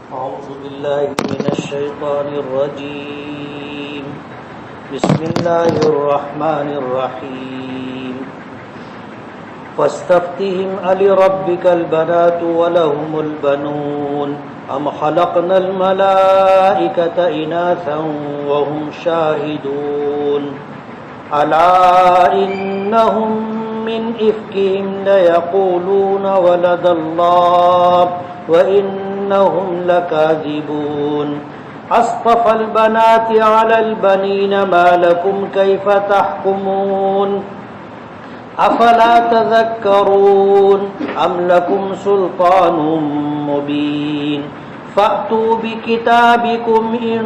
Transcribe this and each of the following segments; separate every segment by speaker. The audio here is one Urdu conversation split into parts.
Speaker 1: أعوذ بالله من الشيطان الرجيم. بسم الله الرحمن الرحيم. فاستفتهم ألربك البنات ولهم البنون أم خلقنا الملائكة إناثا وهم شاهدون ألا إنهم من إفكهم ليقولون ولد الله وإنهم لكاذبون أصطفى البنات على البنين ما لكم كيف تحكمون أفلا تذكرون أم لكم سلطان مبين فأتوا بكتابكم إن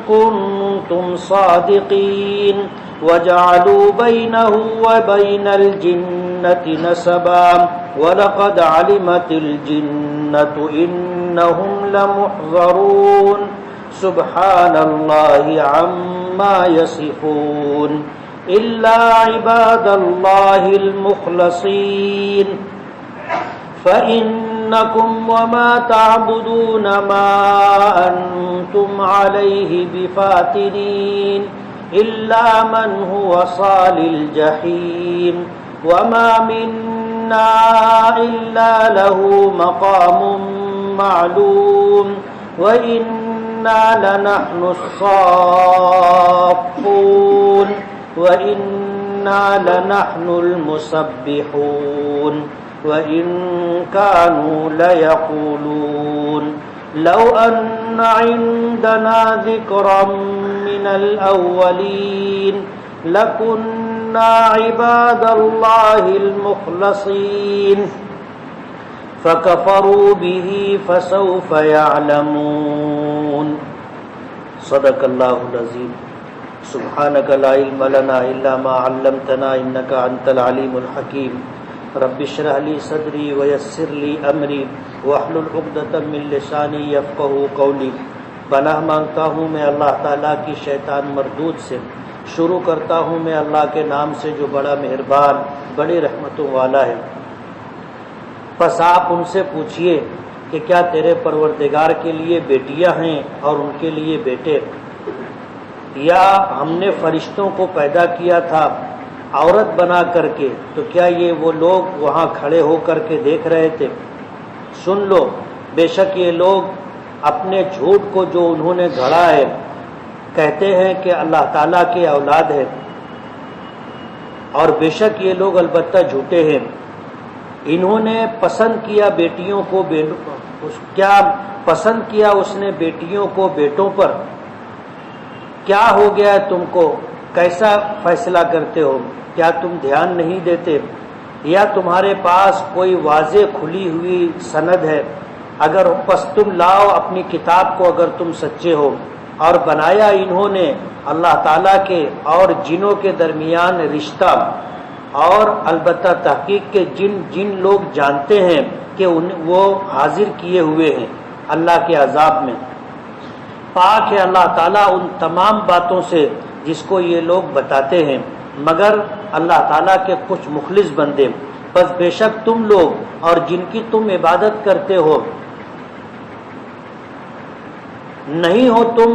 Speaker 1: كنتم صادقين وجعلوا بينه وبين الجنة نسبا ولقد علمت الجنة إنهم لمحضرون سبحان الله عما يصفون إلا عباد الله المخلصين فإنكم وما تعبدون ما أنتم عليه بفاتنين إلا من هو صال الجحيم وما منا إلا له مقام معلوم وإنا لنحن الصافون وإنا لنحن المسبحون وإن كانوا ليقولون لو أن عندنا ذكرا من الأولين لكنا عباد الله المخلصين فكفروا به فسوف يعلمون. صدق الله العظيم. سبحانك لا علم لنا إلا ما علمتنا إنك أنت العليم الحكيم. رب اشرح لي صدري ويسر لي أمري واحلل عقدة من لساني يفقهوا قولي. پناہ مانگتا ہوں میں اللہ تعالیٰ کی شیطان مردود سے. شروع کرتا ہوں میں اللہ کے نام سے جو بڑا مہربان بڑی رحمتوں والا ہے. پس آپ ان سے پوچھئے کہ کیا تیرے پروردگار کے لیے بیٹیاں ہیں اور ان کے لیے بیٹے، یا ہم نے فرشتوں کو پیدا کیا تھا عورت بنا کر کے، تو کیا یہ وہ لوگ وہاں کھڑے ہو کر کے دیکھ رہے تھے؟ سن لو، بے شک یہ لوگ اپنے جھوٹ کو جو انہوں نے گھڑا ہے کہتے ہیں کہ اللہ تعالیٰ کے اولاد ہے، اور بے شک یہ لوگ البتہ جھوٹے ہیں. انہوں نے پسند کیا بیٹیوں کو کیا پسند کیا اس نے بیٹیوں کو بیٹوں پر؟ کیا ہو گیا ہے تم کو؟ کیسا فیصلہ کرتے ہو؟ کیا تم دھیان نہیں دیتے؟ یا تمہارے پاس کوئی واضح کھلی ہوئی سند ہے؟ اگر پس تم لاؤ اپنی کتاب کو اگر تم سچے ہو. اور بنایا انہوں نے اللہ تعالیٰ کے اور جنوں کے درمیان رشتہ، اور البتہ تحقیق کے جن لوگ جانتے ہیں کہ وہ حاضر کیے ہوئے ہیں اللہ کے عذاب میں. پاک ہے اللہ تعالیٰ ان تمام باتوں سے جس کو یہ لوگ بتاتے ہیں، مگر اللہ تعالیٰ کے کچھ مخلص بندے. بس بے شک تم لوگ اور جن کی تم عبادت کرتے ہو نہیں ہو تم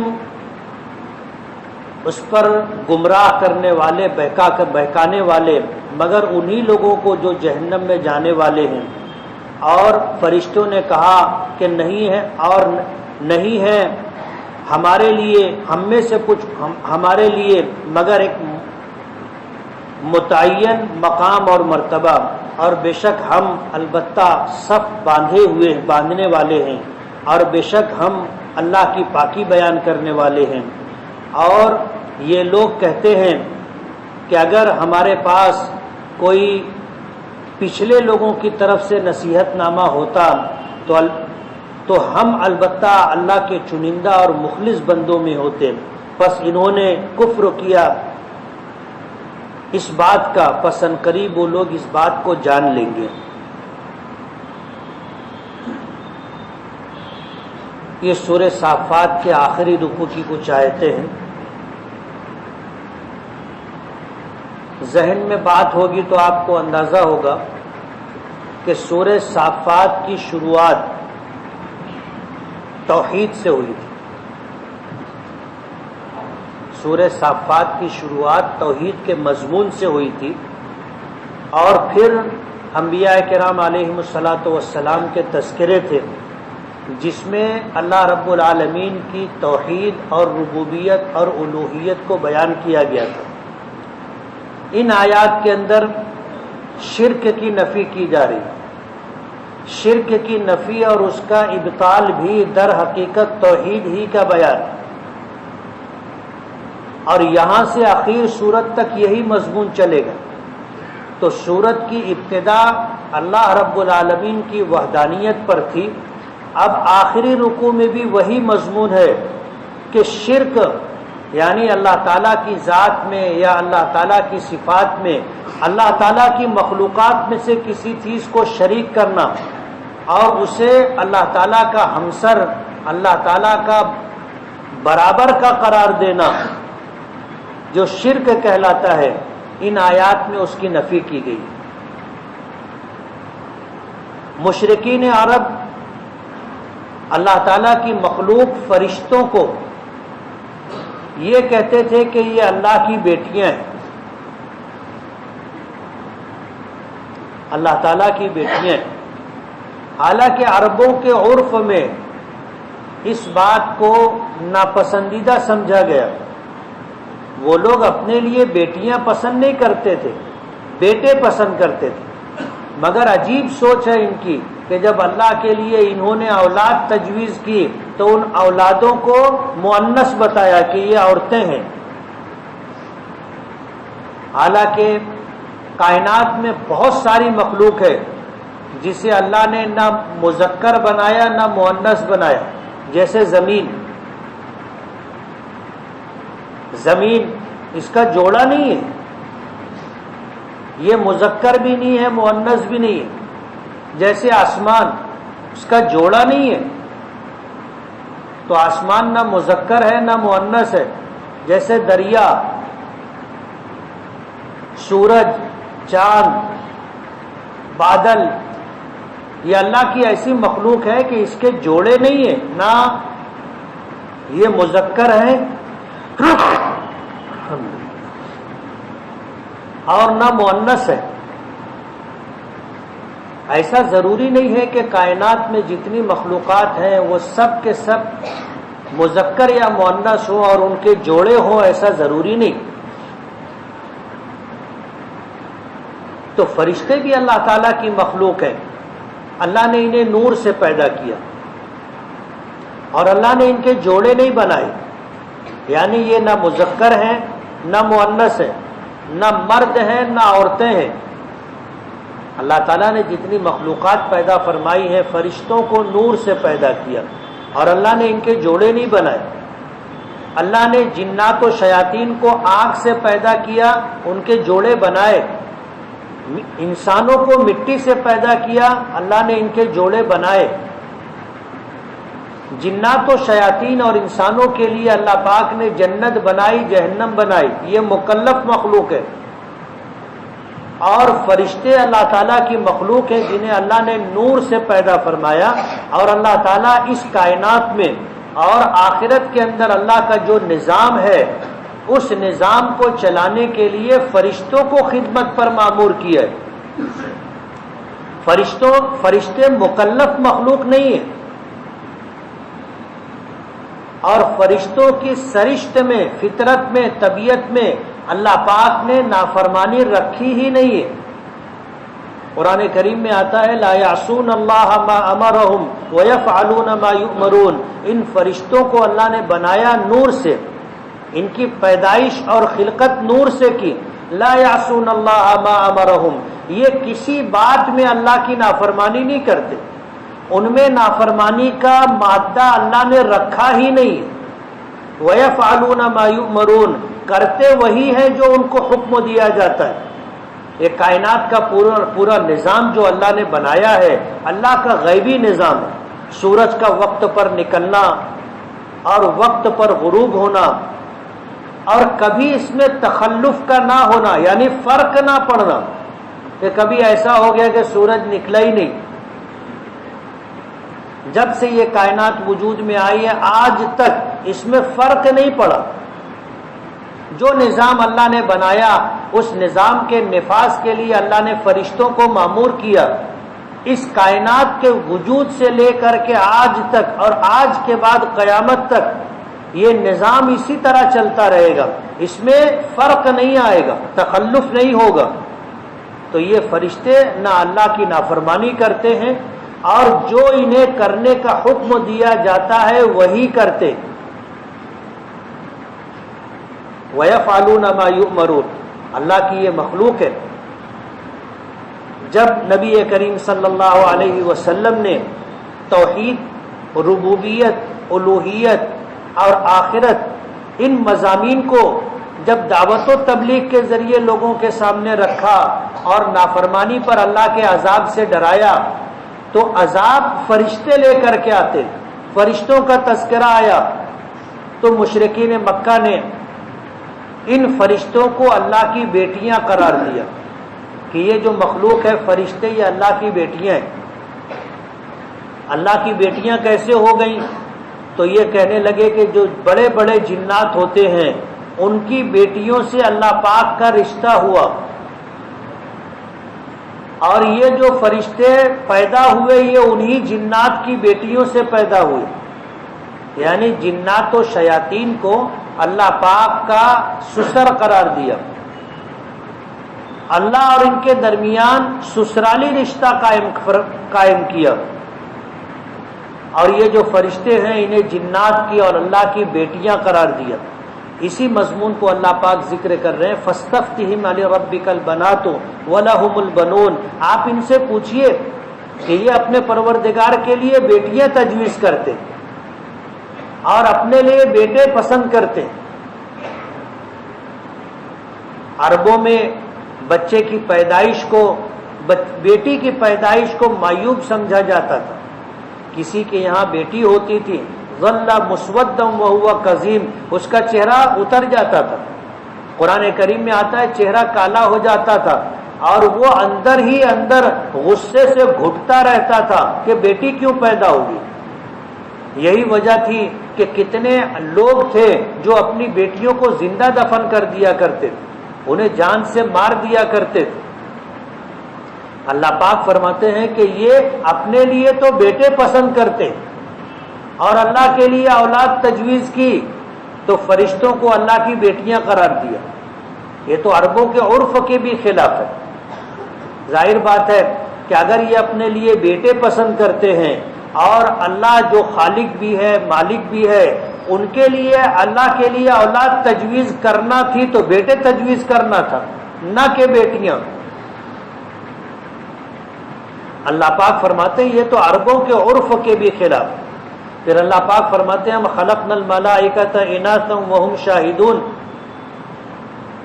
Speaker 1: اس پر گمراہ کرنے والے، بہکانے والے، مگر انہی لوگوں کو جو جہنم میں جانے والے ہیں. اور فرشتوں نے کہا کہ نہیں ہے، اور نہیں ہے ہمارے لیے، ہم میں سے کچھ ہمارے لیے مگر ایک متعین مقام اور مرتبہ، اور بے شک ہم البتہ صف باندھنے والے ہیں، اور بے شک ہم اللہ کی پاکی بیان کرنے والے ہیں. اور یہ لوگ کہتے ہیں کہ اگر ہمارے پاس کوئی پچھلے لوگوں کی طرف سے نصیحت نامہ ہوتا تو ہم البتہ اللہ کے چنندہ اور مخلص بندوں میں ہوتے. پس انہوں نے کفر کیا اس بات کا، پس ان قریب وہ لوگ اس بات کو جان لیں گے. یہ سورہ صافات کے آخری رکوع کی کچھ آیتیں ہیں. ذہن میں بات ہوگی تو آپ کو اندازہ ہوگا کہ سورہ صافات کی شروعات توحید سے ہوئی تھی. سورہ صافات کی شروعات توحید کے مضمون سے ہوئی تھی، اور پھر انبیاء کرام علیہم الصلاۃ والسلام کے تذکرے تھے جس میں اللہ رب العالمین کی توحید اور ربوبیت اور الوہیت کو بیان کیا گیا تھا. ان آیات کے اندر شرک کی نفی کی جا رہی ہے. شرک کی نفی اور اس کا ابطال بھی در حقیقت توحید ہی کا بیان، اور یہاں سے آخر سورت تک یہی مضمون چلے گا. تو سورت کی ابتدا اللہ رب العالمین کی وحدانیت پر تھی. اب آخری رکوع میں بھی وہی مضمون ہے کہ شرک یعنی اللہ تعالیٰ کی ذات میں یا اللہ تعالیٰ کی صفات میں اللہ تعالیٰ کی مخلوقات میں سے کسی چیز کو شریک کرنا اور اسے اللہ تعالیٰ کا ہمسر، اللہ تعالیٰ کا برابر کا قرار دینا، جو شرک کہلاتا ہے، ان آیات میں اس کی نفی کی گئی. مشرکین عرب اللہ تعالیٰ کی مخلوق فرشتوں کو یہ کہتے تھے کہ یہ اللہ کی بیٹیاں ہیں، اللہ تعالیٰ کی بیٹیاں ہیں. حالانکہ عربوں کے عرف میں اس بات کو ناپسندیدہ سمجھا گیا. وہ لوگ اپنے لیے بیٹیاں پسند نہیں کرتے تھے، بیٹے پسند کرتے تھے. مگر عجیب سوچ ہے ان کی کہ جب اللہ کے لیے انہوں نے اولاد تجویز کی تو ان اولادوں کو مؤنث بتایا کہ یہ عورتیں ہیں. حالانکہ کائنات میں بہت ساری مخلوق ہے جسے اللہ نے نہ مذکر بنایا نہ مؤنث بنایا. جیسے زمین اس کا جوڑا نہیں ہے، یہ مذکر بھی نہیں ہے مؤنث بھی نہیں ہے. جیسے آسمان، اس کا جوڑا نہیں ہے، تو آسمان نہ مذکر ہے نہ مؤنث ہے. جیسے دریا، سورج، چاند، بادل، یہ اللہ کی ایسی مخلوق ہے کہ اس کے جوڑے نہیں ہیں، نہ یہ مذکر ہے اور نہ مؤنث ہے. ایسا ضروری نہیں ہے کہ کائنات میں جتنی مخلوقات ہیں وہ سب کے سب مذکر یا مؤنث ہوں اور ان کے جوڑے ہوں، ایسا ضروری نہیں. تو فرشتے بھی اللہ تعالیٰ کی مخلوق ہیں. اللہ نے انہیں نور سے پیدا کیا اور اللہ نے ان کے جوڑے نہیں بنائے. یعنی یہ نہ مذکر ہیں نہ مؤنث ہے، نہ مرد ہیں نہ عورتیں ہیں. اللہ تعالیٰ نے جتنی مخلوقات پیدا فرمائی ہیں فرشتوں کو نور سے پیدا کیا اور اللہ نے ان کے جوڑے نہیں بنائے. اللہ نے جنات و شیاطین کو آگ سے پیدا کیا، ان کے جوڑے بنائے. انسانوں کو مٹی سے پیدا کیا، اللہ نے ان کے جوڑے بنائے. جنات و شیاطین اور انسانوں کے لیے اللہ پاک نے جنت بنائی، جہنم بنائی. یہ مکلف مخلوق ہے. اور فرشتے اللہ تعالیٰ کی مخلوق ہیں جنہیں اللہ نے نور سے پیدا فرمایا. اور اللہ تعالیٰ اس کائنات میں اور آخرت کے اندر اللہ کا جو نظام ہے اس نظام کو چلانے کے لیے فرشتوں کو خدمت پر مامور کیا ہے. فرشتے مکلف مخلوق نہیں ہیں، اور فرشتوں کی سرشت میں، فطرت میں، طبیعت میں اللہ پاک نے نافرمانی رکھی ہی نہیں ہے. قرآن کریم میں آتا ہے لا یعصون اللہ ما امرہم ویفعلون ما یؤمرون. ان فرشتوں کو اللہ نے بنایا نور سے، ان کی پیدائش اور خلقت نور سے کی. لا یعصون اللہ ما امرہم، یہ کسی بات میں اللہ کی نافرمانی نہیں کرتے. ان میں نافرمانی کا مادہ اللہ نے رکھا ہی نہیں. وَيَفْعَلُونَ مَا يُؤْمَرُونَ، کرتے وہی ہے جو ان کو حکم دیا جاتا ہے. یہ کائنات کا پورا نظام جو اللہ نے بنایا ہے اللہ کا غیبی نظام ہے. سورج کا وقت پر نکلنا اور وقت پر غروب ہونا، اور کبھی اس میں تخلف کا نہ ہونا، یعنی فرق نہ پڑنا کہ کبھی ایسا ہو گیا کہ سورج نکلا ہی نہیں. جب سے یہ کائنات وجود میں آئی ہے آج تک اس میں فرق نہیں پڑا. جو نظام اللہ نے بنایا اس نظام کے نفاذ کے لیے اللہ نے فرشتوں کو مامور کیا. اس کائنات کے وجود سے لے کر کے آج تک اور آج کے بعد قیامت تک یہ نظام اسی طرح چلتا رہے گا. اس میں فرق نہیں آئے گا، تخلف نہیں ہوگا. تو یہ فرشتے نہ اللہ کی نافرمانی کرتے ہیں اور جو انہیں کرنے کا حکم دیا جاتا ہے وہی کرتے. وَيَفْعَلُونَ مَا يُؤْمَرُونَ، اللہ کی یہ مخلوق ہے. جب نبی کریم صلی اللہ علیہ وسلم نے توحید، ربوبیت، الوہیت اور آخرت ان مضامین کو جب دعوت و تبلیغ کے ذریعے لوگوں کے سامنے رکھا اور نافرمانی پر اللہ کے عذاب سے ڈرایا تو عذاب فرشتے لے کر کے آتے. فرشتوں کا تذکرہ آیا تو مشرکین مکہ نے ان فرشتوں کو اللہ کی بیٹیاں قرار دیا کہ یہ جو مخلوق ہے فرشتے یہ اللہ کی بیٹیاں ہیں. اللہ کی بیٹیاں کیسے ہو گئیں؟ تو یہ کہنے لگے کہ جو بڑے بڑے جنات ہوتے ہیں ان کی بیٹیوں سے اللہ پاک کا رشتہ ہوا، اور یہ جو فرشتے پیدا ہوئے یہ انہی جنات کی بیٹیوں سے پیدا ہوئے. یعنی جنات و شیاطین کو اللہ پاک کا سسر قرار دیا. اللہ اور ان کے درمیان سسرالی رشتہ قائم کیا، اور یہ جو فرشتے ہیں انہیں جنات کی اور اللہ کی بیٹیاں قرار دیا. اسی مضمون کو اللہ پاک ذکر کر رہے ہیں. فَاسْتَفْتِهِمْ عَلِرَبِّكَ الْبَنَاتُ وَلَهُمُ الْبَنُونَ. آپ ان سے پوچھئے کہ یہ اپنے پروردگار کے لیے بیٹیاں تجویز کرتے اور اپنے لیے بیٹے پسند کرتے. عربوں میں بچے کی پیدائش کو، بیٹی کی پیدائش کو معیوب سمجھا جاتا تھا. کسی کے یہاں بیٹی ہوتی تھی ظل مسودا وهو کظیم، اس کا چہرہ اتر جاتا تھا. قرآن کریم میں آتا ہے چہرہ کالا ہو جاتا تھا اور وہ اندر ہی اندر غصے سے گھٹتا رہتا تھا کہ بیٹی کیوں پیدا ہوگی. یہی وجہ تھی کہ کتنے لوگ تھے جو اپنی بیٹیوں کو زندہ دفن کر دیا کرتے تھے، انہیں جان سے مار دیا کرتے تھے. اللہ پاک فرماتے ہیں کہ یہ اپنے لیے تو بیٹے پسند کرتے اور اللہ کے لیے اولاد تجویز کی تو فرشتوں کو اللہ کی بیٹیاں قرار دیا. یہ تو عربوں کے عرف کے بھی خلاف ہے. ظاہر بات ہے کہ اگر یہ اپنے لیے بیٹے پسند کرتے ہیں اور اللہ جو خالق بھی ہے مالک بھی ہے ان کے لیے اللہ کے لیے اولاد تجویز کرنا تھی تو بیٹے تجویز کرنا تھا، نہ کہ بیٹیاں. اللہ پاک فرماتے ہیں یہ تو عربوں کے عرف کے بھی خلاف. پھر اللہ پاک فرماتے ہیں ہم خلقنا الملائکۃ اناثا وهم شاہدون،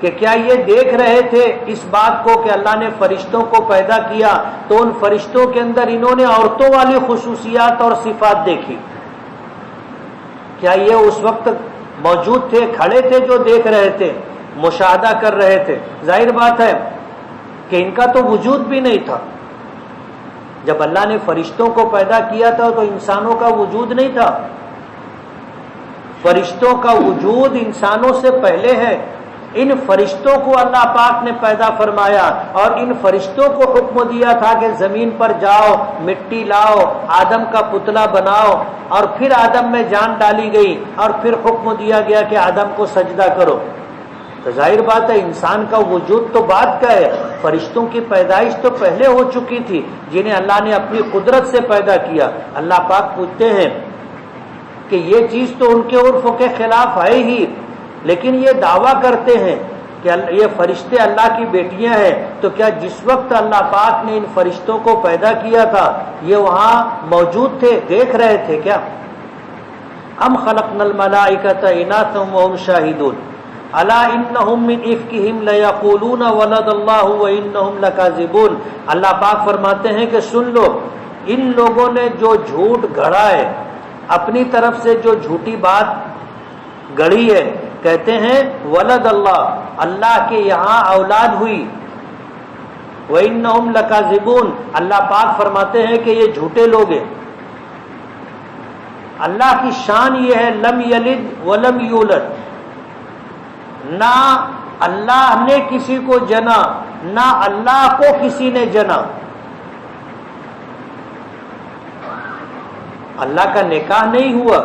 Speaker 1: کہ کیا یہ دیکھ رہے تھے اس بات کو کہ اللہ نے فرشتوں کو پیدا کیا تو ان فرشتوں کے اندر انہوں نے عورتوں والی خصوصیات اور صفات دیکھی؟ کیا یہ اس وقت موجود تھے، کھڑے تھے جو دیکھ رہے تھے، مشاہدہ کر رہے تھے؟ ظاہر بات ہے کہ ان کا تو وجود بھی نہیں تھا. جب اللہ نے فرشتوں کو پیدا کیا تھا تو انسانوں کا وجود نہیں تھا. فرشتوں کا وجود انسانوں سے پہلے ہے. ان فرشتوں کو اللہ پاک نے پیدا فرمایا اور ان فرشتوں کو حکم دیا تھا کہ زمین پر جاؤ، مٹی لاؤ، آدم کا پتلا بناؤ، اور پھر آدم میں جان ڈالی گئی اور پھر حکم دیا گیا کہ آدم کو سجدہ کرو. تو ظاہر بات ہے انسان کا وجود تو بعد کا ہے، فرشتوں کی پیدائش تو پہلے ہو چکی تھی جنہیں اللہ نے اپنی قدرت سے پیدا کیا. اللہ پاک پوچھتے ہیں کہ یہ چیز تو ان کے عرف کے خلاف ہے ہی، لیکن یہ دعویٰ کرتے ہیں کہ یہ فرشتے اللہ کی بیٹیاں ہیں. تو کیا جس وقت اللہ پاک نے ان فرشتوں کو پیدا کیا تھا یہ وہاں موجود تھے، دیکھ رہے تھے کیا؟ ام خلقنا الملائکۃ اناثا وهم شاہدون الا انہم من افکہم لیقولون ولد اللہ وانہم لکاذبون. اللہ پاک فرماتے ہیں کہ سن لو، ان لوگوں نے جو جھوٹ گھڑا ہے، اپنی طرف سے جو جھوٹی بات گڑھی ہے، کہتے ہیں ولد اللہ، اللہ کے یہاں اولاد ہوئی. وانہم لکاذبون، اللہ پاک فرماتے ہیں کہ یہ جھوٹے لوگ ہیں. اللہ کی شان یہ ہے لم یلد ولم یولد، نہ اللہ نے کسی کو جنا نہ اللہ کو کسی نے جنا. اللہ کا نکاح نہیں ہوا،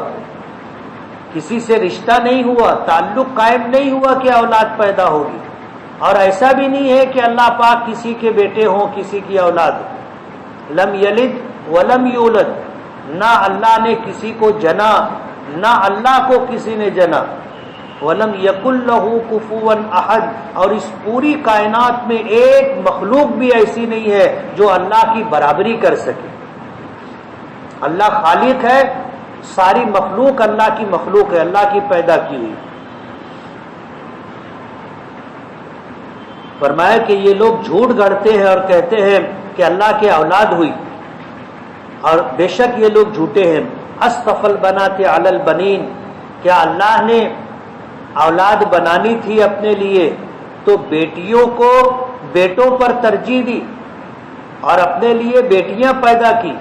Speaker 1: کسی سے رشتہ نہیں ہوا، تعلق قائم نہیں ہوا کہ اولاد پیدا ہوگی. اور ایسا بھی نہیں ہے کہ اللہ پاک کسی کے بیٹے ہوں، کسی کی اولاد. لم یلد ولم یولد، نہ اللہ نے کسی کو جنا نہ اللہ کو کسی نے جنا. ولم یکن لہ کفوا احد، اور اس پوری کائنات میں ایک مخلوق بھی ایسی نہیں ہے جو اللہ کی برابری کر سکے. اللہ خالق ہے، ساری مخلوق اللہ کی مخلوق ہے، اللہ کی پیدا کی ہوئی. فرمایا کہ یہ لوگ جھوٹ گڑھتے ہیں اور کہتے ہیں کہ اللہ کی اولاد ہوئی، اور بے شک یہ لوگ جھوٹے ہیں. اصطفى البنات علی البنین، کیا اللہ نے اولاد بنانی تھی اپنے لیے تو بیٹیوں کو بیٹوں پر ترجیح دی اور اپنے لیے بیٹیاں پیدا کی.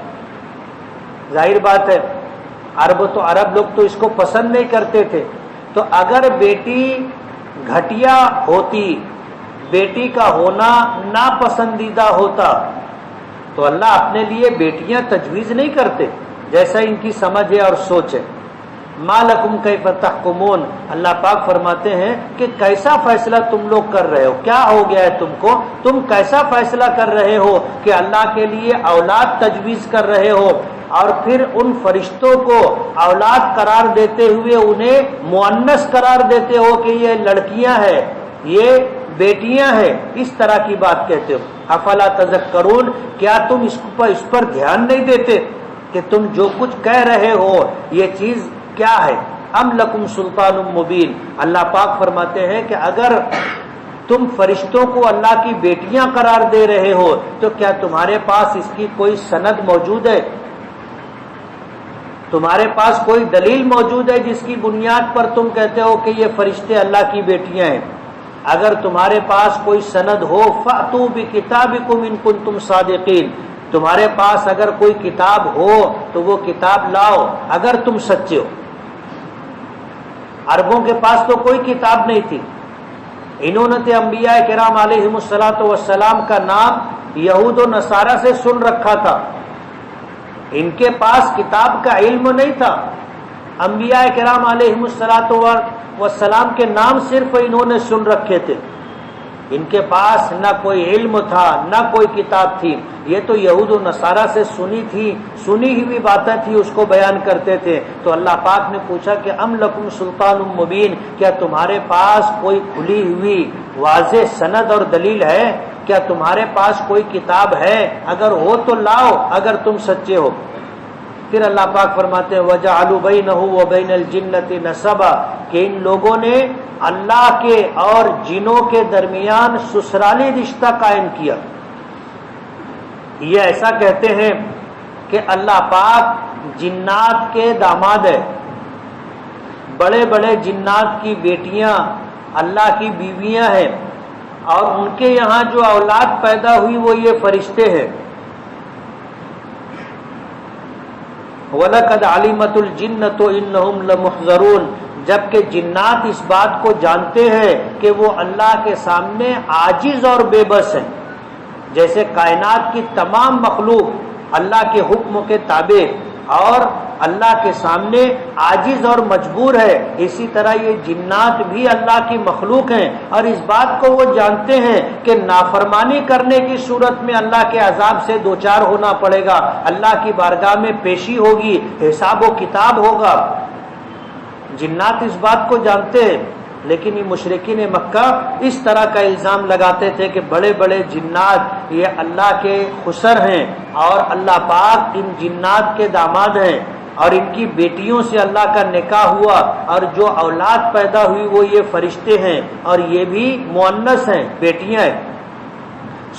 Speaker 1: ظاہر بات ہے عرب لوگ تو اس کو پسند نہیں کرتے تھے. تو اگر بیٹی گھٹیا ہوتی، بیٹی کا ہونا ناپسندیدہ ہوتا، تو اللہ اپنے لیے بیٹیاں تجویز نہیں کرتے، جیسا ان کی سمجھ ہے اور سوچ ہے. ما لکم کیف تحکمون، اللہ پاک فرماتے ہیں کہ کیسا فیصلہ تم لوگ کر رہے ہو، کیا ہو گیا ہے تم کو، تم کیسا فیصلہ کر رہے ہو کہ اللہ کے لیے اولاد تجویز کر رہے ہو، اور پھر ان فرشتوں کو اولاد قرار دیتے ہوئے انہیں مؤنث قرار دیتے ہو کہ یہ لڑکیاں ہیں، یہ بیٹیاں ہیں، اس طرح کی بات کہتے ہو. افلا تذکرون، کیا تم اس پر دھیان نہیں دیتے کہ تم جو کچھ کہہ رہے ہو یہ چیز کیا ہے. ام لکم سلطان مبین، اللہ پاک فرماتے ہیں کہ اگر تم فرشتوں کو اللہ کی بیٹیاں قرار دے رہے ہو تو کیا تمہارے پاس اس کی کوئی سند موجود ہے؟ تمہارے پاس کوئی دلیل موجود ہے جس کی بنیاد پر تم کہتے ہو کہ یہ فرشتے اللہ کی بیٹیاں ہیں؟ اگر تمہارے پاس کوئی سند ہو فأتوا بکتابکم ان کنتم صادقین، تمہارے پاس اگر کوئی کتاب ہو تو وہ کتاب لاؤ اگر تم سچے ہو. عربوں کے پاس تو کوئی کتاب نہیں تھی. انہوں نے انبیاء کرام علیہم الصلاۃ والسلام کا نام یہود و نصارہ سے سن رکھا تھا، ان کے پاس کتاب کا علم نہیں تھا. انبیاء کرام علیہم الصلاۃ والسلام کے نام صرف انہوں نے سن رکھے تھے، ان کے پاس نہ کوئی علم تھا نہ کوئی کتاب تھی. یہ تو یہود و نصارہ سے سنی ہوئی باتیں تھی، اس کو بیان کرتے تھے. تو اللہ پاک نے پوچھا کہ ام لکم سلطان مبین، کیا تمہارے پاس کوئی کھلی ہوئی واضح سند اور دلیل ہے؟ کیا تمہارے پاس کوئی کتاب ہے؟ اگر ہو تو لاؤ اگر تم سچے ہو. پھر اللہ پاک فرماتے ہیں وَجَعَلُوا بَيْنَهُ وَبَيْنَ الْجِنَّةِ نَسَبًا، کہ ان لوگوں نے اللہ کے اور جنوں کے درمیان سسرالی رشتہ قائم کیا. یہ ایسا کہتے ہیں کہ اللہ پاک جنات کے داماد ہے، بڑے بڑے جنات کی بیٹیاں اللہ کی بیویاں ہیں، اور ان کے یہاں جو اولاد پیدا ہوئی وہ یہ فرشتے ہیں. وَلَقَدْ عَلِمَتُ الْجِنَّةُ إِنَّهُمْ لَمُحْضَرُونَ، جبکہ جنات اس بات کو جانتے ہیں کہ وہ اللہ کے سامنے عاجز اور بے بس ہیں. جیسے کائنات کی تمام مخلوق اللہ کے حکم کے تابع اور اللہ کے سامنے عاجز اور مجبور ہے، اسی طرح یہ جنات بھی اللہ کی مخلوق ہیں، اور اس بات کو وہ جانتے ہیں کہ نافرمانی کرنے کی صورت میں اللہ کے عذاب سے دوچار ہونا پڑے گا، اللہ کی بارگاہ میں پیشی ہوگی، حساب و کتاب ہوگا. جنات اس بات کو جانتے ہیں، لیکن یہ مشرکین مکہ اس طرح کا الزام لگاتے تھے کہ بڑے بڑے جنات یہ اللہ کے خسر ہیں، اور اللہ پاک ان جنات کے داماد ہیں، اور ان کی بیٹیوں سے اللہ کا نکاح ہوا، اور جو اولاد پیدا ہوئی وہ یہ فرشتے ہیں، اور یہ بھی مؤنث ہیں، بیٹیاں ہیں.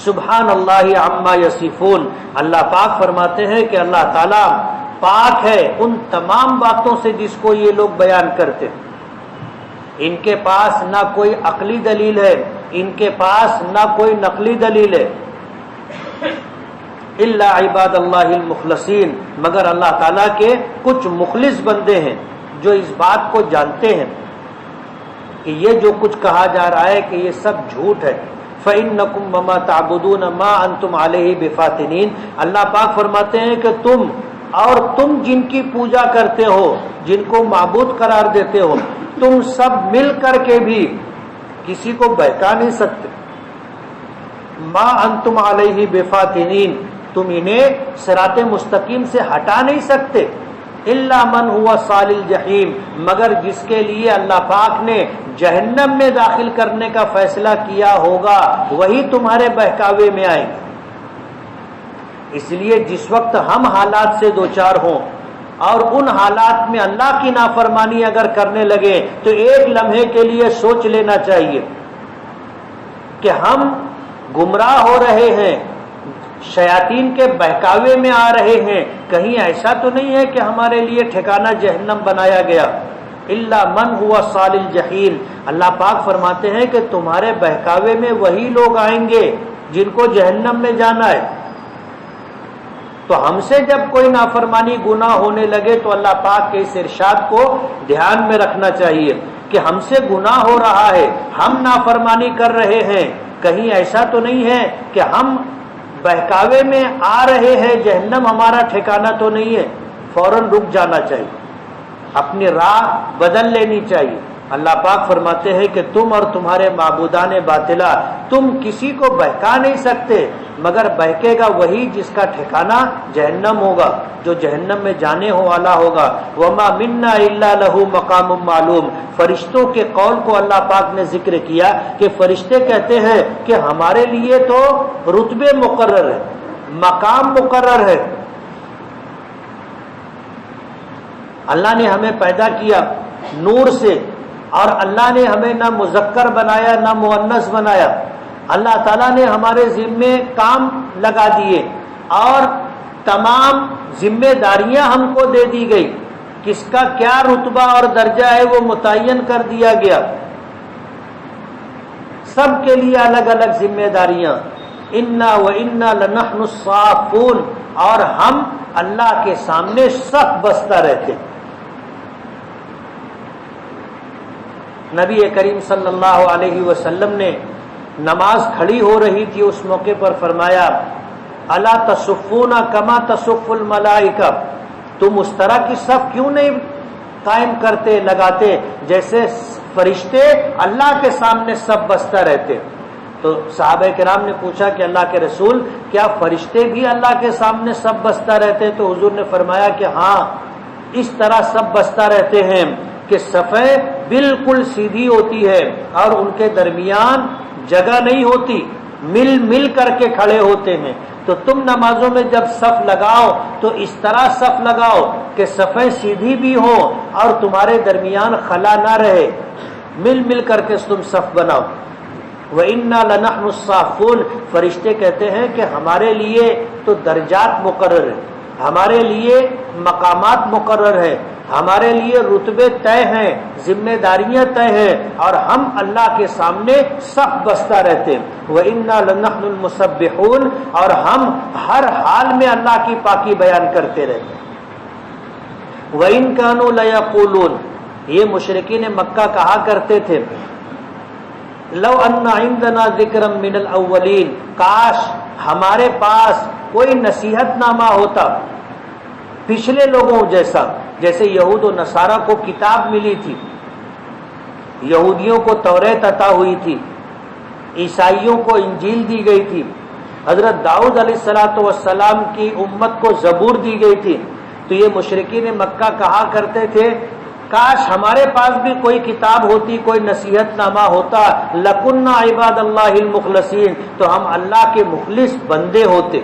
Speaker 1: سبحان اللہ عما یصفون، اللہ پاک فرماتے ہیں کہ اللہ تعالیٰ پاک ہے ان تمام باتوں سے جس کو یہ لوگ بیان کرتے ہیں. ان کے پاس نہ کوئی عقلی دلیل ہے، ان کے پاس نہ کوئی نقلی دلیل ہے. الا عباد اللہ المخلصین، مگر اللہ تعالیٰ کے کچھ مخلص بندے ہیں جو اس بات کو جانتے ہیں کہ یہ جو کچھ کہا جا رہا ہے کہ یہ سب جھوٹ ہے۔ فَإِنَّكُمْ وَمَا تَعْبُدُونَ مَا أَنْتُمْ عَلَيْهِ بِفَاتِنِينَ، اللہ پاک فرماتے ہیں کہ تم جن کی پوجا کرتے ہو، جن کو معبود قرار دیتے ہو، تم سب مل کر کے بھی کسی کو بہکا نہیں سکتے۔ ما انتم علیہ بفاتنین، تم انہیں صراط مستقیم سے ہٹا نہیں سکتے۔ الا من هو صال الجحیم، مگر جس کے لیے اللہ پاک نے جہنم میں داخل کرنے کا فیصلہ کیا ہوگا وہی تمہارے بہکاوے میں آئیں گے۔ اس لیے جس وقت ہم حالات سے دوچار ہوں اور ان حالات میں اللہ کی نافرمانی اگر کرنے لگے تو ایک لمحے کے لیے سوچ لینا چاہیے کہ ہم گمراہ ہو رہے ہیں، شیاطین کے بہکاوے میں آ رہے ہیں، کہیں ایسا تو نہیں ہے کہ ہمارے لیے ٹھکانہ جہنم بنایا گیا۔ الا من هو صال الجحیم، اللہ پاک فرماتے ہیں کہ تمہارے بہکاوے میں وہی لوگ آئیں گے جن کو جہنم میں جانا ہے۔ تو ہم سے جب کوئی نافرمانی گناہ ہونے لگے تو اللہ پاک کے اس ارشاد کو دھیان میں رکھنا چاہیے کہ ہم سے گناہ ہو رہا ہے، ہم نافرمانی کر رہے ہیں، کہیں ایسا تو نہیں ہے کہ ہم بہکاوے میں آ رہے ہیں، جہنم ہمارا ٹھکانہ تو نہیں ہے۔ فوراً رک جانا چاہیے، اپنی راہ بدل لینی چاہیے۔ اللہ پاک فرماتے ہیں کہ تم اور تمہارے معبودان باطلہ تم کسی کو بہکا نہیں سکتے، مگر بہکے گا وہی جس کا ٹھکانہ جہنم ہوگا، جو جہنم میں جانے والا ہوگا۔ وما منا الا له مقام معلوم، فرشتوں کے قول کو اللہ پاک نے ذکر کیا کہ فرشتے کہتے ہیں کہ ہمارے لیے تو رتبے مقرر ہے، مقام مقرر ہے۔ اللہ نے ہمیں پیدا کیا نور سے، اور اللہ نے ہمیں نہ مذکر بنایا نہ مؤنث بنایا، اللہ تعالیٰ نے ہمارے ذمے کام لگا دیے اور تمام ذمہ داریاں ہم کو دے دی گئی، کس کا کیا رتبہ اور درجہ ہے وہ متعین کر دیا گیا، سب کے لیے الگ الگ ذمہ داریاں۔ انا وانا لنحن الصافون، اور ہم اللہ کے سامنے صف بستہ رہتے۔ نبی کریم صلی اللہ علیہ وسلم نے نماز کھڑی ہو رہی تھی، اس موقع پر فرمایا الا تصفون کما تصف الملائکہ، تم اس طرح کی صف کیوں نہیں قائم کرتے لگاتے جیسے فرشتے اللہ کے سامنے صف بستہ رہتے۔ تو صحابہ کرام نے پوچھا کہ اللہ کے رسول کیا فرشتے بھی اللہ کے سامنے صف بستہ رہتے؟ تو حضور نے فرمایا کہ ہاں، اس طرح صف بستہ رہتے ہیں کہ صفیں بالکل سیدھی ہوتی ہے اور ان کے درمیان جگہ نہیں ہوتی، مل مل کر کے کھڑے ہوتے ہیں۔ تو تم نمازوں میں جب صف لگاؤ تو اس طرح صف لگاؤ کہ صفیں سیدھی بھی ہوں اور تمہارے درمیان خلا نہ رہے، مل مل کر کے تم صف بناؤ۔ وَإِنَّا لَنَحْنُ الصَّافُونَ، فرشتے کہتے ہیں کہ ہمارے لیے تو درجات مقرر ہیں، ہمارے لیے مقامات مقرر ہیں، ہمارے لیے رتبے طے ہیں، ذمہ داریاں طے ہیں، اور ہم اللہ کے سامنے صف بستہ رہتے ہیں۔ وَإِنَّا لَنَحْنُ الْمُسَبِّحُونَ، اور ہم ہر حال میں اللہ کی پاکی بیان کرتے رہتے ہیں۔ وَإِن كَانُوا لَيَقُولُونَ، یہ مشرکین مکہ کہا کرتے تھے لو ان عندنا ذکرا من الاولین، کاش ہمارے پاس کوئی نصیحت نامہ ہوتا پچھلے لوگوں جیسا، جیسے یہود و نصارہ کو کتاب ملی تھی، یہودیوں کو توریت عطا ہوئی تھی، عیسائیوں کو انجیل دی گئی تھی، حضرت داؤد علیہ السلام کی امت کو زبور دی گئی تھی۔ تو یہ مشرکین مکہ کہا کرتے تھے کاش ہمارے پاس بھی کوئی کتاب ہوتی، کوئی نصیحت نامہ ہوتا، لَكُنَّا عِبَادَ اللَّهِ الْمُخْلَصِينَ، تو ہم اللہ کے مخلص بندے ہوتے۔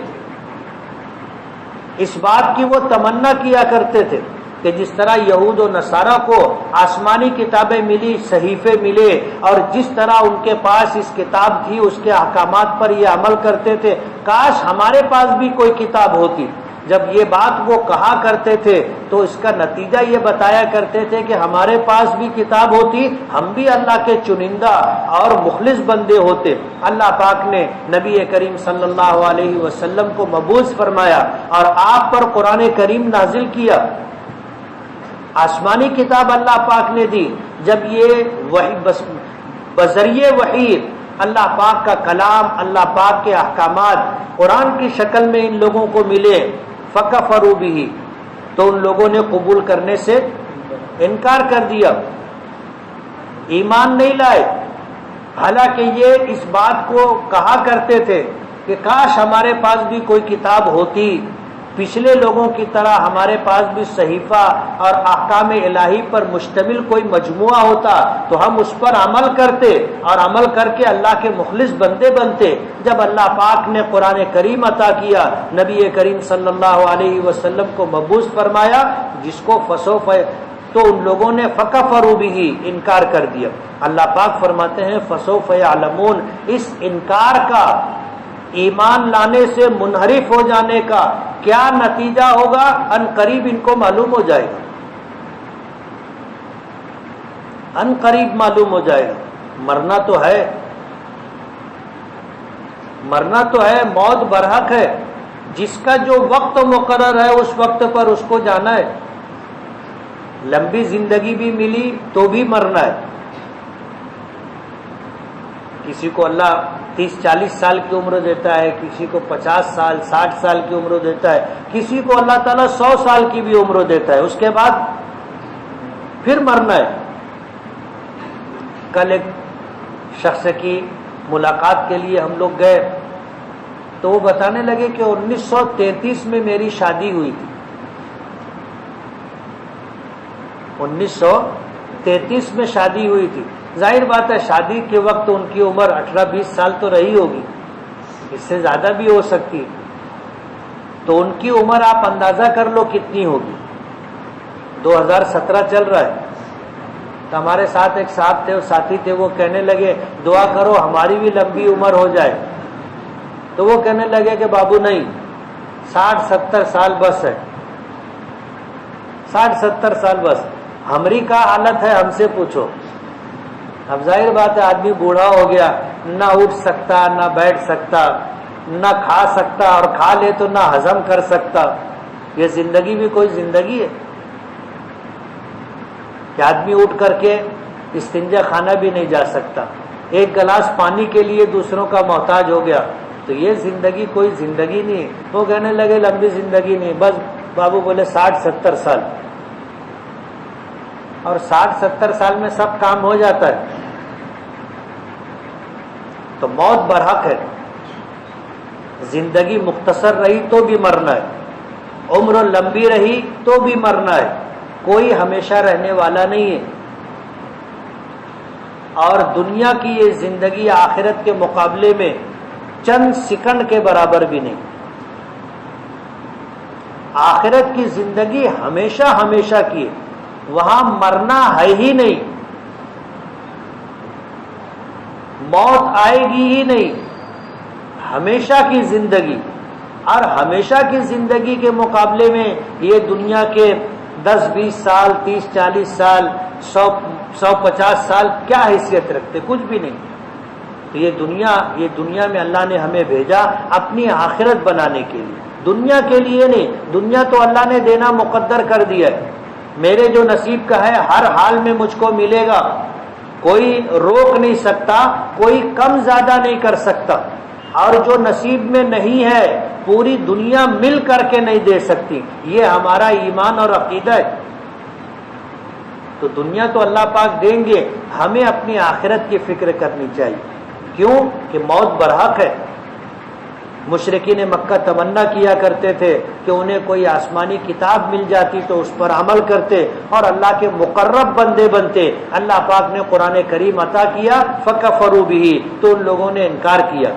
Speaker 1: اس بات کی وہ تمنا کیا کرتے تھے کہ جس طرح یہود و نصارہ کو آسمانی کتابیں ملی، صحیفے ملے، اور جس طرح ان کے پاس اس کتاب تھی اس کے احکامات پر یہ عمل کرتے تھے، کاش ہمارے پاس بھی کوئی کتاب ہوتی۔ جب یہ بات وہ کہا کرتے تھے تو اس کا نتیجہ یہ بتایا کرتے تھے کہ ہمارے پاس بھی کتاب ہوتی، ہم بھی اللہ کے چنندہ اور مخلص بندے ہوتے۔ اللہ پاک نے نبی کریم صلی اللہ علیہ وسلم کو مبعوث فرمایا اور آپ پر قرآن کریم نازل کیا، آسمانی کتاب اللہ پاک نے دی۔ جب یہ وحی بذریعہ وحی اللہ پاک کا کلام، اللہ پاک کے احکامات قرآن کی شکل میں ان لوگوں کو ملے، فکفروا بہ، تو ان لوگوں نے قبول کرنے سے انکار کر دیا، ایمان نہیں لائے۔ حالانکہ یہ اس بات کو کہا کرتے تھے کہ کاش ہمارے پاس بھی کوئی کتاب ہوتی، پچھلے لوگوں کی طرح ہمارے پاس بھی صحیفہ اور احکام الہی پر مشتمل کوئی مجموعہ ہوتا تو ہم اس پر عمل کرتے اور عمل کر کے اللہ کے مخلص بندے بنتے۔ جب اللہ پاک نے قرآن کریم عطا کیا، نبی کریم صلی اللہ علیہ وسلم کو مبعوث فرمایا، جس کو فسوف، تو ان لوگوں نے فکفروا بہ، انکار کر دیا۔ اللہ پاک فرماتے ہیں فسوف یعلمون، اس انکار کا، ایمان لانے سے منحرف ہو جانے کا کیا نتیجہ ہوگا، ان قریب ان کو معلوم ہو جائے گا، ان قریب معلوم ہو جائے گا۔ مرنا تو ہے، مرنا تو ہے، موت برحق ہے، جس کا جو وقت مقرر ہے اس وقت پر اس کو جانا ہے۔ لمبی زندگی بھی ملی تو بھی مرنا ہے۔ کسی کو اللہ 30-40 سال کی عمر دیتا ہے، کسی کو 50 سال 60 سال کی عمر دیتا ہے، کسی کو اللہ تعالیٰ 100 سال کی بھی عمر دیتا ہے، اس کے بعد پھر مرنا ہے۔ کل ایک شخص کی ملاقات کے لیے ہم لوگ گئے تو وہ بتانے لگے کہ 1933 میں میری شادی ہوئی تھی، 1933 میں شادی ہوئی تھی۔ ظاہر بات ہے شادی کے وقت ان کی عمر 18-20 سال تو رہی ہوگی، اس سے زیادہ بھی ہو سکتی، تو ان کی عمر آپ اندازہ کر لو کتنی ہوگی۔ 2017 چل رہا ہے، تو ہمارے ساتھ ایک صاحب تھے، ساتھی تھے، وہ کہنے لگے دعا کرو ہماری بھی لمبی عمر ہو جائے۔ تو وہ کہنے لگے کہ بابو نہیں، 60-70 سال بس ہے، 60-70 سال بس۔ ہماری کیا حالت ہے ہم سے پوچھو۔ اب ظاہر بات ہے آدمی بوڑھا ہو گیا، نہ اٹھ سکتا، نہ بیٹھ سکتا، نہ کھا سکتا، اور کھا لے تو نہ ہضم کر سکتا۔ یہ زندگی بھی کوئی زندگی ہے کہ آدمی اٹھ کر کے استنجا خانہ بھی نہیں جا سکتا، ایک گلاس پانی کے لیے دوسروں کا محتاج ہو گیا، تو یہ زندگی کوئی زندگی نہیں ہے۔ وہ کہنے لگے لمبی زندگی نہیں، بس بابو بولے 60-70 سال، اور 60-70 سال میں سب کام ہو جاتا ہے۔ تو موت برحق ہے، زندگی مختصر رہی تو بھی مرنا ہے، عمر لمبی رہی تو بھی مرنا ہے، کوئی ہمیشہ رہنے والا نہیں ہے۔ اور دنیا کی یہ زندگی آخرت کے مقابلے میں چند سیکنڈ کے برابر بھی نہیں۔ آخرت کی زندگی ہمیشہ ہمیشہ کی ہے، وہاں مرنا ہے ہی نہیں، موت آئے گی ہی نہیں، ہمیشہ کی زندگی۔ اور ہمیشہ کی زندگی کے مقابلے میں یہ دنیا کے 10-20 سال، 30-40 سال، 100-150 سال کیا حیثیت رکھتے؟ کچھ بھی نہیں۔ تو یہ دنیا میں اللہ نے ہمیں بھیجا اپنی آخرت بنانے کے لیے، دنیا کے لیے نہیں۔ دنیا تو اللہ نے دینا مقدر کر دیا ہے، میرے جو نصیب کا ہے ہر حال میں مجھ کو ملے گا، کوئی روک نہیں سکتا، کوئی کم زیادہ نہیں کر سکتا، اور جو نصیب میں نہیں ہے پوری دنیا مل کر کے نہیں دے سکتی۔ یہ ہمارا ایمان اور عقیدہ ہے۔ تو دنیا تو اللہ پاک دیں گے، ہمیں اپنی آخرت کی فکر کرنی چاہیے۔ کیوں کہ موت برحق ہے۔ مشرکین مکہ تمنا کیا کرتے تھے کہ انہیں کوئی آسمانی کتاب مل جاتی تو اس پر عمل کرتے اور اللہ کے مقرب بندے بنتے۔ اللہ پاک نے قرآن کریم عطا کیا، فکفروا بہ، تو ان لوگوں نے انکار کیا،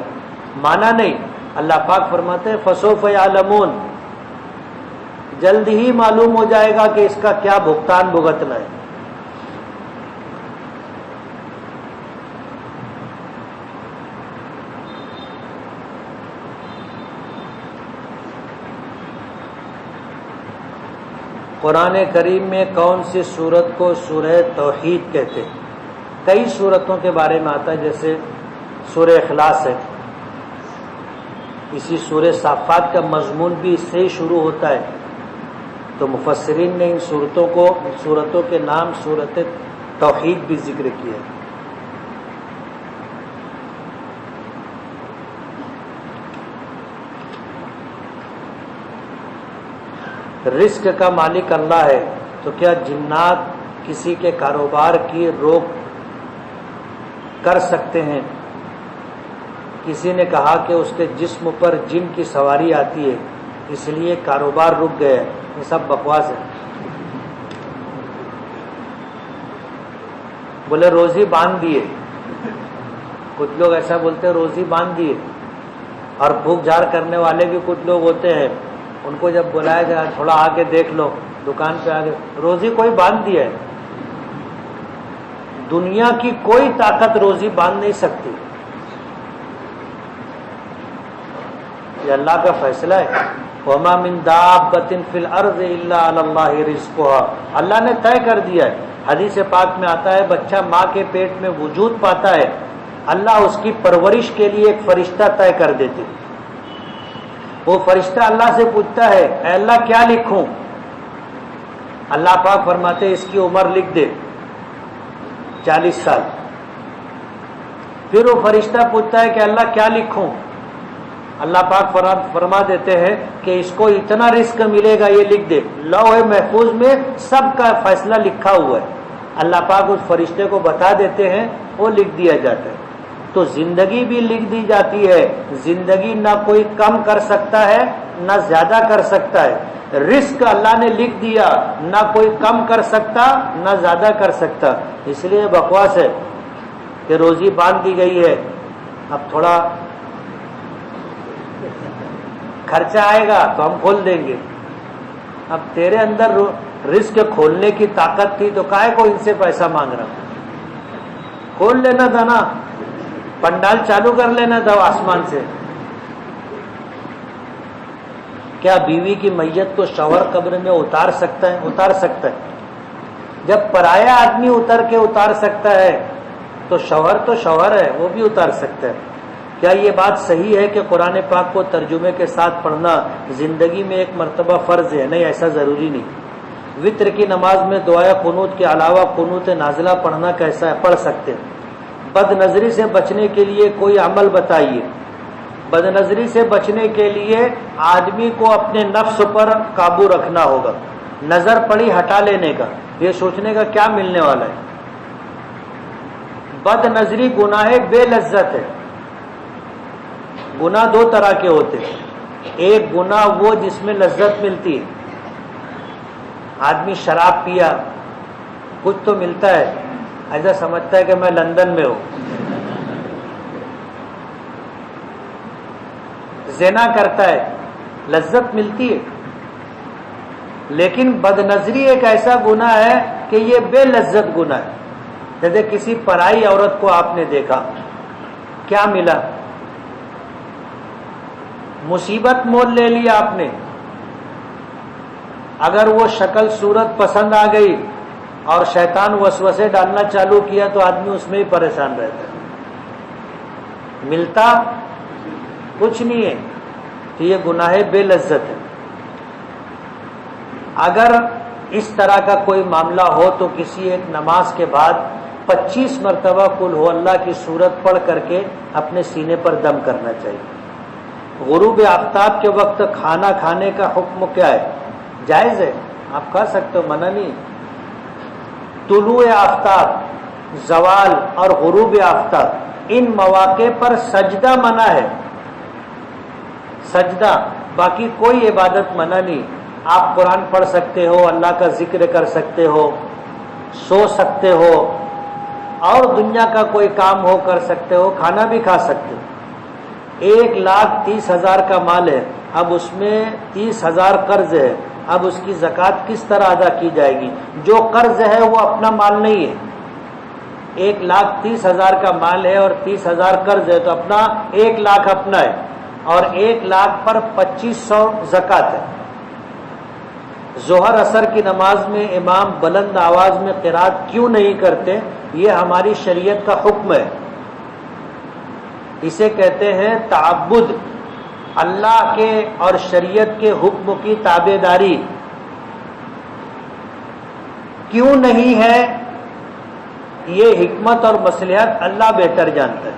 Speaker 1: مانا نہیں۔ اللہ پاک فرماتے ہیں فسوف یعلمون، جلد ہی معلوم ہو جائے گا کہ اس کا کیا بھگتان بھگتنا ہے۔ قرآن کریم میں کون سی سورت کو سورہ توحید کہتے ہیں؟ کئی سورتوں کے بارے میں آتا ہے، جیسے سورہ اخلاص ہے، اسی سورہ صافات کا مضمون بھی اس سے ہی شروع ہوتا ہے، تو مفسرین نے ان سورتوں کے نام سورت توحید بھی ذکر کیا ہے۔ رزق کا مالک اللہ ہے، تو کیا جنات کسی کے کاروبار کی روک کر سکتے ہیں؟ کسی نے کہا کہ اس کے جسم پر جن کی سواری آتی ہے اس لیے کاروبار رک گیا ہے۔ یہ سب بکواس ہے۔ بولے روزی باندھ دیے، کچھ لوگ ایسا بولتے ہیں روزی باندھ دیے، اور بھوک جھاڑ کرنے والے بھی کچھ لوگ ہوتے ہیں، ان کو جب بلایا جائے تھوڑا آ کے دیکھ لو، دکان پہ آ کے روزی کوئی باندھ دیا ہے؟ دنیا کی کوئی طاقت روزی باندھ نہیں سکتی، یہ اللہ کا فیصلہ ہے۔ وَمَا مِن دَابَّةٍ فِي الْأَرْضِ إِلَّا عَلَى اللَّهِ رِزْقُهَا، اللہ نے طے کر دیا ہے۔ حدیث پاک میں آتا ہے بچہ ماں کے پیٹ میں وجود پاتا ہے، اللہ اس کی پرورش کے لیے ایک فرشتہ طے کر دیتے، وہ فرشتہ اللہ سے پوچھتا ہے اے اللہ کیا لکھوں؟ اللہ پاک فرماتے اس کی عمر لکھ دے 40 سال۔ پھر وہ فرشتہ پوچھتا ہے کہ اللہ کیا لکھوں؟ اللہ پاک فرما دیتے ہیں کہ اس کو اتنا رزق ملے گا، یہ لکھ دے۔ لوح محفوظ میں سب کا فیصلہ لکھا ہوا ہے، اللہ پاک اس فرشتے کو بتا دیتے ہیں، وہ لکھ دیا جاتا ہے۔ تو زندگی بھی لکھ دی جاتی ہے، زندگی نہ کوئی کم کر سکتا ہے نہ زیادہ کر سکتا ہے۔ رزق اللہ نے لکھ دیا، نہ کوئی کم کر سکتا نہ زیادہ کر سکتا، اس لیے بکواس ہے کہ روزی باندھ دی گئی ہے، اب تھوڑا خرچہ آئے گا تو ہم کھول دیں گے۔ اب تیرے اندر رزق کھولنے کی طاقت تھی تو کائے کو ان سے پیسہ مانگ رہا؟ کھول لینا تھا نا، پنڈال چالو کر لینا تھا آسمان سے۔ کیا بیوی کی میت کو شوہر قبر میں اتار سکتا ہے؟ اتار سکتا ہے۔ جب پرایا آدمی اتر کے اتار سکتا ہے تو شوہر ہے، وہ بھی اتار سکتا ہے۔ کیا یہ بات صحیح ہے کہ قرآن پاک کو ترجمے کے ساتھ پڑھنا زندگی میں ایک مرتبہ فرض ہے؟ نہیں، ایسا ضروری نہیں۔ وتر کی نماز میں دعائے قنوت کے علاوہ قنوت نازلہ پڑھنا کیسا ہے؟ پڑھ سکتے ہیں۔ بد نظری سے بچنے کے لیے کوئی عمل بتائیے۔ بد نظری سے بچنے کے لیے آدمی کو اپنے نفس پر قابو رکھنا ہوگا، نظر پڑی ہٹا لینے کا، یہ سوچنے کا کیا ملنے والا ہے۔ بد نظری گناہ بے لذت ہے۔ گناہ دو طرح کے ہوتے ہیں، ایک گناہ وہ جس میں لذت ملتی ہے، آدمی شراب پیا کچھ تو ملتا ہے، ایسا سمجھتا ہے کہ میں لندن میں ہوں۔ زنا کرتا ہے، لذت ملتی ہے۔ لیکن بد نظری ایک ایسا گناہ ہے کہ یہ بے لذت گناہ ہے۔ جیسے کسی پرائی عورت کو آپ نے دیکھا، کیا ملا؟ مصیبت مول لے لی آپ نے۔ اگر وہ شکل صورت پسند آ گئی اور شیطان وسوسے ڈالنا چالو کیا تو آدمی اس میں ہی پریشان رہتا ہے، ملتا کچھ نہیں ہے، تو یہ گناہ بے لذت ہے۔ اگر اس طرح کا کوئی معاملہ ہو تو کسی ایک نماز کے بعد 25 مرتبہ قل ہو اللہ کی سورت پڑھ کر کے اپنے سینے پر دم کرنا چاہیے۔ غروب آفتاب کے وقت کھانا کھانے کا حکم کیا ہے؟ جائز ہے، آپ کھا سکتے ہو، منع نہیں۔ طلوع آفتاب، زوال اور غروب آفتاب، ان مواقع پر سجدہ منع ہے، سجدہ، باقی کوئی عبادت منع نہیں۔ آپ قرآن پڑھ سکتے ہو، اللہ کا ذکر کر سکتے ہو، سو سکتے ہو، اور دنیا کا کوئی کام ہو کر سکتے ہو، کھانا بھی کھا سکتے ہو۔ 1,30,000 کا مال ہے، اب اس میں 30,000 قرض ہے، اب اس کی زکوٰۃ کس طرح ادا کی جائے گی؟ جو قرض ہے وہ اپنا مال نہیں ہے۔ 1,30,000 کا مال ہے اور 30,000 قرض ہے، تو اپنا 1 لاکھ اپنا ہے، اور 1 لاکھ پر 2,500 زکوٰۃ ہے۔ ظہر اثر کی نماز میں امام بلند آواز میں قرات کیوں نہیں کرتے؟ یہ ہماری شریعت کا حکم ہے، اسے کہتے ہیں تعبد، اللہ کے اور شریعت کے حکم کی تابع داری۔ کیوں نہیں ہے یہ حکمت اور مصلحت اللہ بہتر جانتا ہے۔